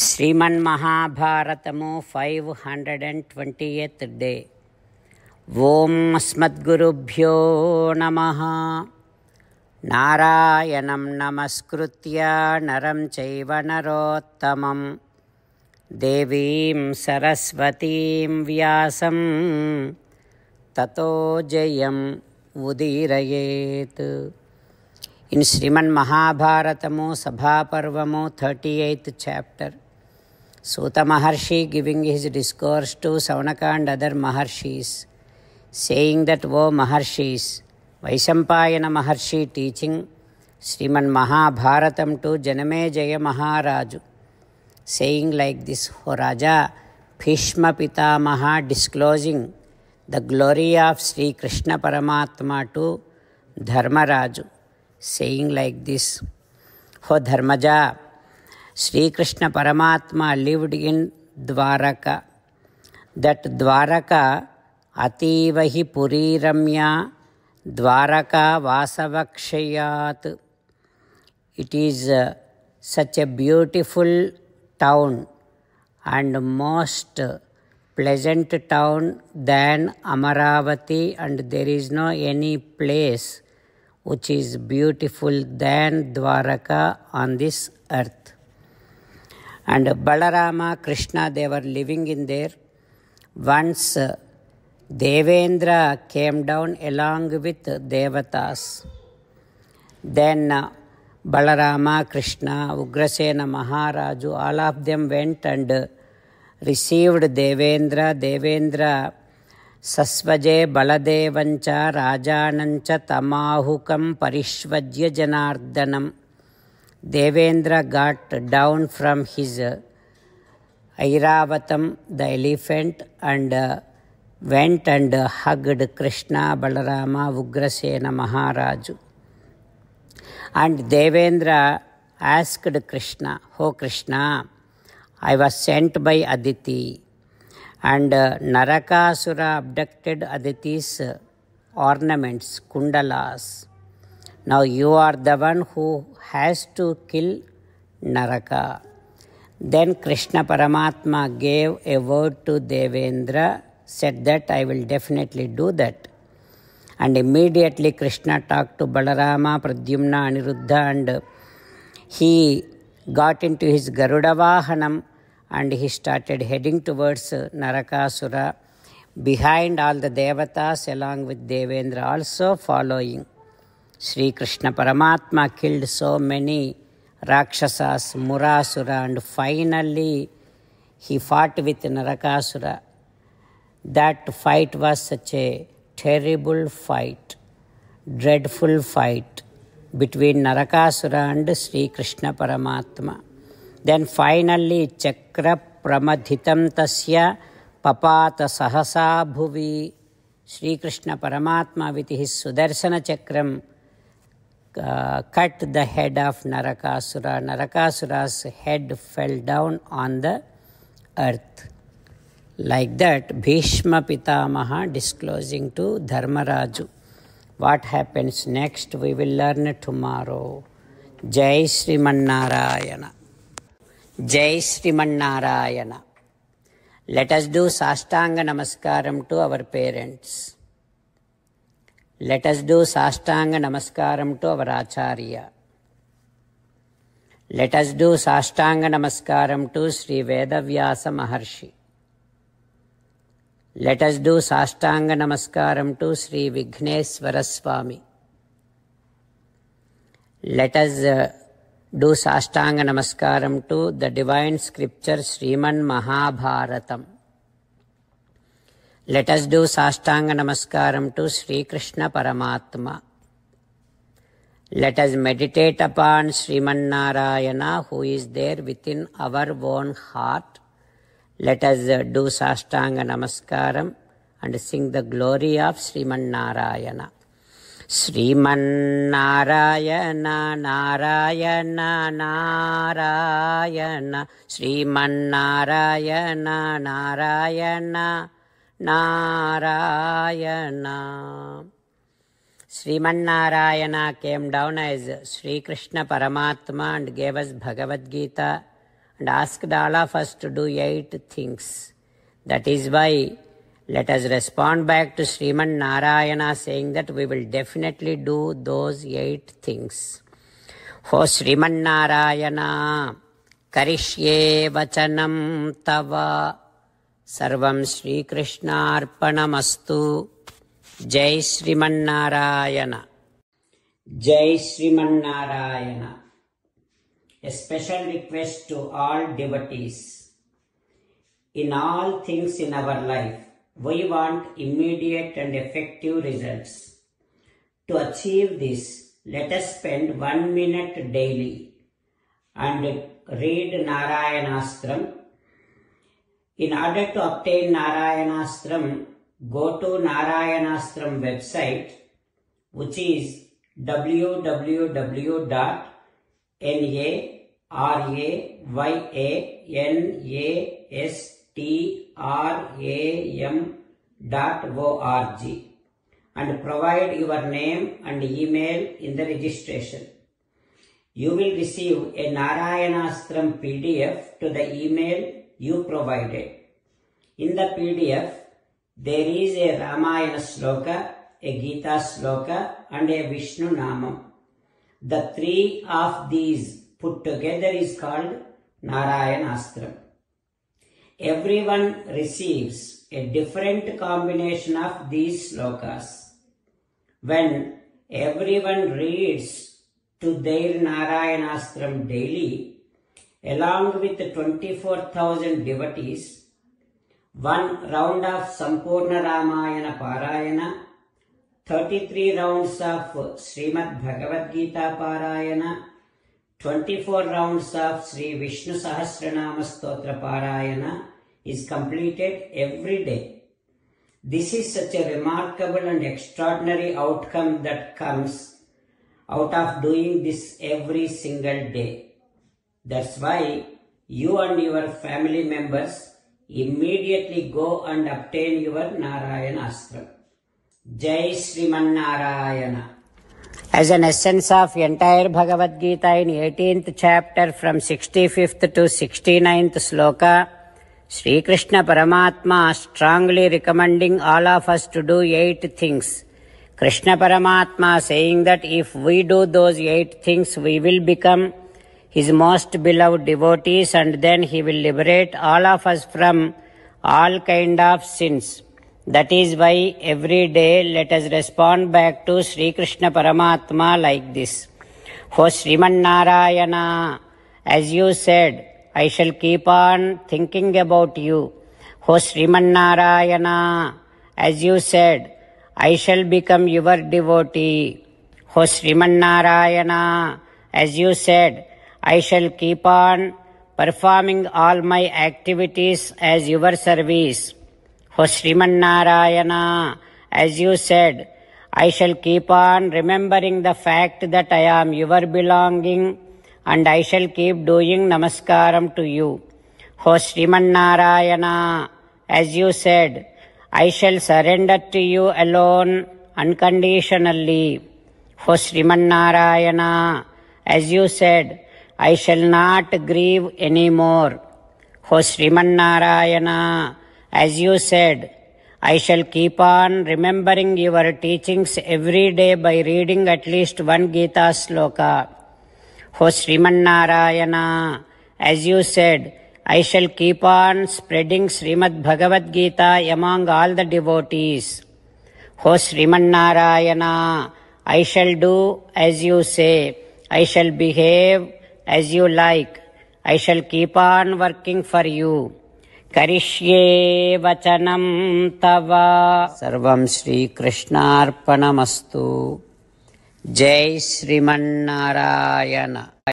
శ్రీమన్మహాభారతము 520th day. ఓం అస్మద్గురుభ్యో నమః. నారాయణం నమస్కృత్య నరం చైవ నరోత్తమం దేవీం సరస్వతీం వ్యాసం తతో జయం ఉదీరయేత్. In Srimad Mahabharatamu Sabhaparvamu 38th chapter, Suta Maharshi giving his discourse to Saunaka and other Maharshis, saying that, O Maharshis, Vaishampayana Maharshi teaching Srimad Mahabharatam to Janamejaya Maharaju, saying like this, O Raja, Bhishma Pitamaha disclosing the glory of Sri Krishna Paramatma to Dharmaraju, saying like this, O Dharmaja, Sri Krishna Paramatma lived in Dwaraka. That Dwaraka Ativahi Puri Ramya Dwaraka Vasavakshayat. It is such a beautiful town and most pleasant town than Amaravati, and there is no any place which is beautiful than Dwaraka on this earth. And Balarama, Krishna, they were living in there. Once Devendra came down along with Devatas. Then Balarama, Krishna, Ugrasena Maharaju, all of them went and received Devendra. Devendra Sasvaje Baladevancha Rajanancha Tamahukam Parishvajya Janardanam. Devendra got down from his Airavatam, the elephant, and went and hugged Krishna, Balarama, Ugrasena Maharaju. And Devendra asked Krishna, O Krishna, I was sent by Aditi, and Narakasura abducted Aditi's ornaments, kundalas. Now you are the one who has to kill Naraka. Then Krishna Paramatma gave a word to Devendra, said that I will definitely do that. And immediately Krishna talked to Balarama, Pradyumna, Aniruddha, and he got into his Garuda Vahanam, and he started heading towards Narakasura, behind all the Devatas along with Devendra also following. Sri Krishna Paramatma killed so many Rakshasas, Murasura, and finally he fought with Narakasura. That fight was such a terrible fight, dreadful fight between Narakasura and Sri Krishna Paramatma. Then finally Chakra Pramadhitam Tasya Papata Sahasa Bhuvi. Sri Krishna Paramatma with his Sudarsana Chakram cut the head of Narakasura. Narakasura's head fell down on the earth. Like that, Bhishma Pitamaha disclosing to Dharmaraju. What happens next we will learn tomorrow. Jai Srimannarayana. Jai Srimannarayana. Let us do Sastanga Namaskaram to our parents. Let us do Sastanga Namaskaram to our Acharya. Let us do Sastanga Namaskaram to Sri Vedavyasa Maharshi. Let us do Sastanga Namaskaram to Sri Vigneswara Swami. Let us do Sastanga Namaskaram to the divine scripture Srimad Mahabharatam. Let us do Sastanga Namaskaram to Sri Krishna Paramatma. Let us meditate upon Sriman Narayana who is there within our own heart. Let us do Sastanga Namaskaram and sing the glory of Sriman Narayana. Sriman Narayana Narayana Narayana Sriman Narayana Narayana Narayana. Srimannarayana came down as Sri Krishna Paramatma and gave us Bhagavad Gita and asked all of us to do 8 things. That is why let us respond back to Sriman Narayana saying that we will definitely do those 8 things. O Sriman Narayana, Karishye Vachanam Tava, Sarvam Sri Krishna Arpanamastu. Jai Sriman Narayana. Jai Sriman Narayana. A special request to all devotees. In all things in our life, we want immediate and effective results. To achieve this, let us spend 1 minute daily and read Narayanastram. In order to obtain Narayanastram, go to Narayanastram website, which is www.narayanastram.org, and provide your name and email in the registration. You will receive a Narayanastram PDF to the email you provided. In the PDF, there is a Ramayana Sloka, a Gita Sloka, and a Vishnu Namam. The 3 of these put together is called Narayanastram. Everyone receives a different combination of these slokas. When everyone reads to their Narayanastram daily, along with 24,000 devotees, 1 round of Sampurna Ramayana Parayana, 33 rounds of Srimad Bhagavad Gita Parayana, 24 rounds of Sri Vishnu Sahasranama Stotra Parayana is completed every day. This is such a remarkable and extraordinary outcome that comes out of doing this every single day. That's why you and your family members immediately go and obtain your Narayanastram. Jai Sriman Narayana. As an essence of entire Bhagavad Gita in 18th chapter from 65th to 69th sloka, Sri Krishna Paramatma strongly recommending all of us to do 8 things. Krishna Paramatma saying that if we do those 8 things, we will become His most beloved devotees, and then He will liberate all of us from all kind of sins. That is why every day let us respond back to Sri Krishna Paramatma like this. O Sriman Narayana, as you said, I shall keep on thinking about you. O Sriman Narayana, as you said, I shall become your devotee. O Sriman Narayana, as you said, I shall keep on performing all my activities as your service. O Sriman Narayana, as you said, I shall keep on remembering the fact that I am your belonging, and I shall keep doing namaskaram to you. O Sriman Narayana, as you said, I shall surrender to you alone unconditionally. O Sriman Narayana, as you said, I shall not grieve anymore. O Sriman Narayana, as you said, I shall keep on remembering your teachings every day by reading at least 1 Gita sloka. O Sriman Narayana, as you said, I shall keep on spreading Srimad Bhagavad Gita among all the devotees. O Sriman Narayana, I shall do as you say. I shall behave as you like. I shall keep on working for you. Karishye Vachanam Tava. Sarvam Sri Krishna Arpanamastu. Jai Sriman Narayana.